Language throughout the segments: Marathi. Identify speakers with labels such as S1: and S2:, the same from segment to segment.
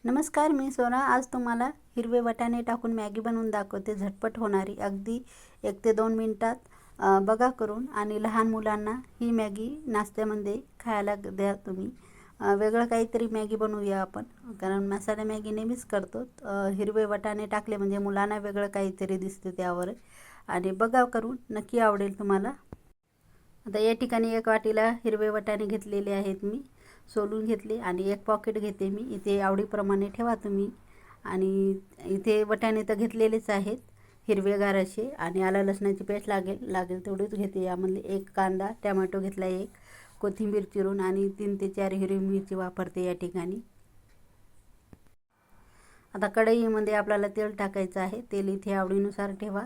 S1: नमस्कार, मी सोना. आज तुम्हाला हिरवे वाटाणे टाकून मॅगी बनवून दाखवते. झटपट होणारी, अगदी 1 ते 2 मिनिटात. बघा करून. आणि लहान मुलांना ही मॅगी नाश्त्यामध्ये खायला द्या तुम्ही. वेगळं काहीतरी मॅगी बनवूया आपण, कारण मसाला मॅगी नेहमीच करतो. हिरवे वाटाणे टाकले म्हणजे मुलांना वेगळं काहीतरी दिसते त्यावर. आणि बघा करून, नक्की आवडेल तुम्हाला. आता या ठिकाणी 1 वाटीला हिरवे वाटाणे घेतलेले आहेत मी. सोलून घेतले आणि 1 पॉकेट घेते मी. इथे आवडीप्रमाणे ठेवा तुम्ही. आणि इथे वाटाणे तर घेतलेलेच आहेत हिरवेगार असे. आणि आलं लसणाची पेस्ट लागेल तेवढीच घेते. यामध्ये 1 कांदा, टोमॅटो घेतला 1, कोथिंबीर चिरून आणि 3 ते 4 हिरवी मिरची वापरते या ठिकाणी. आता कढईमध्ये आपल्याला तेल टाकायचं आहे. तेल इथे आवडीनुसार ठेवा.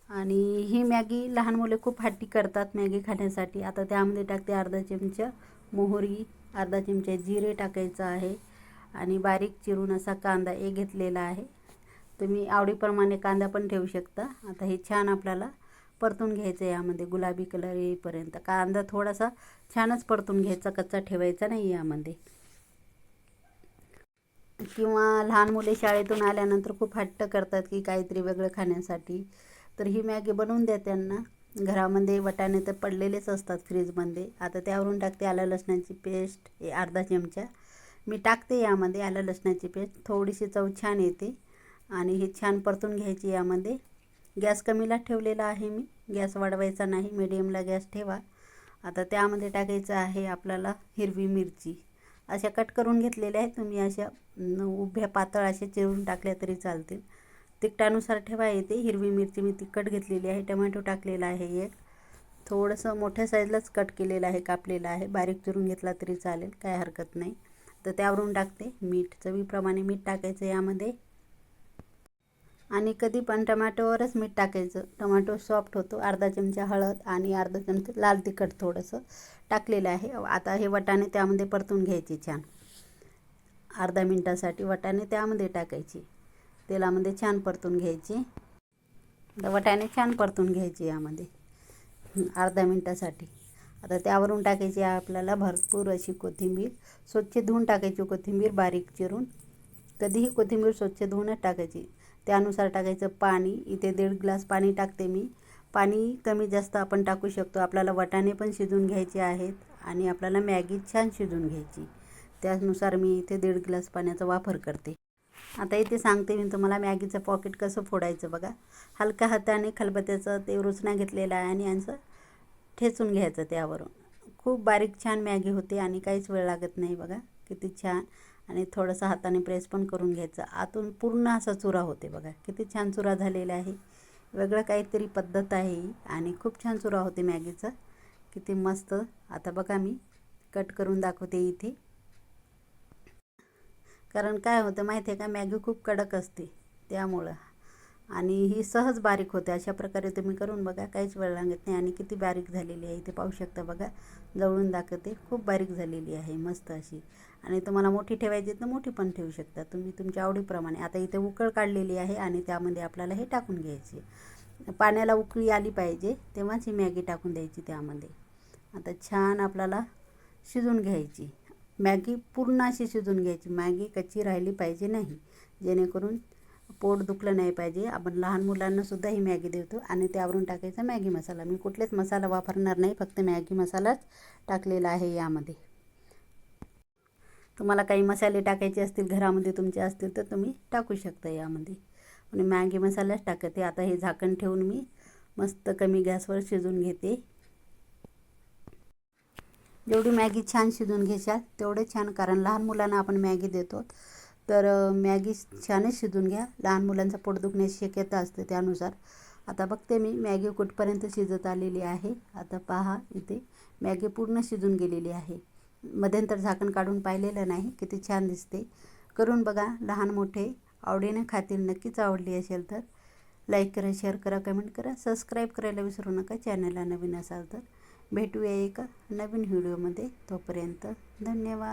S1: आणि ही मॅगी लहान मुले खूप हट्टी करतात मॅगी खाण्यासाठी. आता त्यामध्ये टाकते अर्धा चमचा मोहरी, अर्धा चमचा जिरे टाकायचं आहे. आणि बारीक चिरून असा कांदा 1 घेतलेला आहे. तुम्ही आवडीप्रमाणे कांदा पण ठेवू शकता. आता हे छान आपल्याला परतून घ्यायचं यामध्ये गुलाबी कलर येईपर्यंत. कांदा थोडासा छानच परतून घ्यायचा, कच्चा ठेवायचा नाही यामध्ये. किंवा लहान मुले शाळेतून आल्यानंतर खूप हट्ट करतात की काहीतरी वेगळं खाण्यासाठी, तर ही मॅगी बनवून द्या त्यांना. घरामध्ये वाटाणे तर पडलेलेच असतात फ्रीजमध्ये. आता त्यावरून टाकते आलं लसणाची पेस्ट अर्धा चमचा. मी टाकते यामध्ये आलं लसणाची पेस्ट, थोडीशी चव छान येते. आणि हे छान परतून घ्यायची यामध्ये. गॅस कमीला ठेवलेला आहे मी, गॅस वाढवायचा नाही, मीडियमला गॅस ठेवा. आता त्यामध्ये टाकायचं आहे आपल्याला हिरवी मिरची. अशा कट करून घेतलेल्या आहेत तुम्ही. अशा उभ्या पातळ अशा चिरून टाकल्या तरी चालतील. तिखटानुसार ठेवा येते. हिरवी मिरची मी तिखट घेतलेली आहे. टोमॅटो टाकलेला आहे 1, थोडंसं मोठ्या साईजलाच कट केलेलं आहे, कापलेलं आहे. बारीक चिरून घेतला तरी चालेल, काय हरकत नाही. तर त्यावरून टाकते मीठ. चवीप्रमाणे मीठ टाकायचं यामध्ये. आणि कधी पण टोमॅटोवरच मीठ टाकायचं, टोमॅटो सॉफ्ट होतो. अर्धा चमचा हळद आणि अर्धा चमचा लाल तिखट थोडंसं टाकलेलं आहे. आता हे वाटाणे त्यामध्ये परतून घ्यायचे छान. अर्धा मिनटासाठी वाटाणे त्यामध्ये टाकायचे, तेलामध्ये छान परतून घ्यायचे. आता वाटाणे छान परतून घ्यायचे यामध्ये अर्धा मिनटासाठी. आता त्यावरून टाकायची आपल्याला भरपूर अशी कोथिंबीर. स्वच्छ धुवून टाकायची कोथिंबीर बारीक चिरून. कधीही कोथिंबीर स्वच्छ धुवूनच टाकायची. त्यानुसार टाकायचं पाणी. इथे 1.5 ग्लास पाणी टाकते मी. पाणी कमी जास्त आपण टाकू शकतो. आपल्याला वाटाणे पण शिजून घ्यायचे आहेत आणि आपल्याला मॅगी छान शिजून घ्यायची. त्यानुसार मी इथे 1.5 ग्लास पाण्याचा वापर करते. आता इथे सांगते मी तुम्हाला मॅगीचं पॉकेट कसं फोडायचं. बघा, हलक्या हाताने खलबत्त्याचं ते रुचना घेतलेला आहे आणि यांचं ठेचून घ्यायचं त्यावरून. खूप बारीक छान मॅगी होते आणि काहीच वेळ लागत नाही. बघा किती छान. आणि थोडंसं हाताने प्रेस पण करून घ्यायचं. आतून पूर्ण असा चुरा होते. बघा किती छान चुरा झालेला आहे. वेगळं काहीतरी पद्धत आहे ही. आणि खूप छान चुरा होते मॅगीचा, किती मस्त. आता बघा मी कट करून दाखवते इथे. कारण काय होतं माहिती आहे का, मॅगी खूप कडक असते त्यामुळं. आणि ही सहज बारीक होते. अशा प्रकारे तुम्ही करून बघा, काहीच वेळ लागत नाही. आणि किती बारीक झालेली आहे इथे पाहू शकता. बघा जवळून दाखवते, खूप बारीक झालेली आहे मस्त अशी. आणि तुम्हाला मोठी ठेवायची तर मोठी पण ठेवू शकता तुम्ही तुमच्या आवडीप्रमाणे. आता इथे उकळ काढलेली आहे आणि त्यामध्ये आपल्याला हे टाकून घ्यायचे. पाण्याला उकळी आली पाहिजे तेव्हाच ही मॅगी टाकून द्यायची त्यामध्ये. आता छान आपल्याला शिजून घ्यायची मॅगी, पूर्ण अशी शिजून घ्यायची. मॅगी कच्ची राहिली पाहिजे नाही, जेणेकरून पोट दुखलं नाही पाहिजे. आपण लहान मुलांनासुद्धा ही मॅगी देतो. आणि त्यावरून टाकायचा मॅगी मसाला. मी कुठलेच मसाला वापरणार नाही, फक्त मॅगी मसालाच टाकलेला आहे यामध्ये. तुम्हाला काही मसाले टाकायचे असतील घरामध्ये तुमचे असतील तर तुम्ही टाकू शकता यामध्ये. आणि मॅगी मसालाच टाकते. आता हे झाकण ठेवून मी मस्त कमी गॅसवर शिजून घेते. जेवढी मॅगी छान शिजून घेशाल तेवढे छान, कारण लहान मुलांना आपण मॅगी देतो. तर मॅगी छानच शिजून घ्या. लहान मुलांचं पोट दुखण्याची शक्यता असते त्यानुसार. आता बघते मी मॅगी कुठपर्यंत शिजत आलेली आहे. आता पहा इथे मॅगी पूर्ण शिजून गेलेली आहे. मध्यंतर झाकण काढून पाहिलेलं नाही, किती छान दिसते. करून बघा, लहान मोठे आवडीने खातील. नक्कीच आवडली असेल तर लाईक करा, शेअर करा, कमेंट करा, सबस्क्राईब करायला विसरू नका चॅनलला नवीन असाल तर. भेटूया एका नवीन व्हिडिओमध्ये. तोपर्यंत धन्यवाद.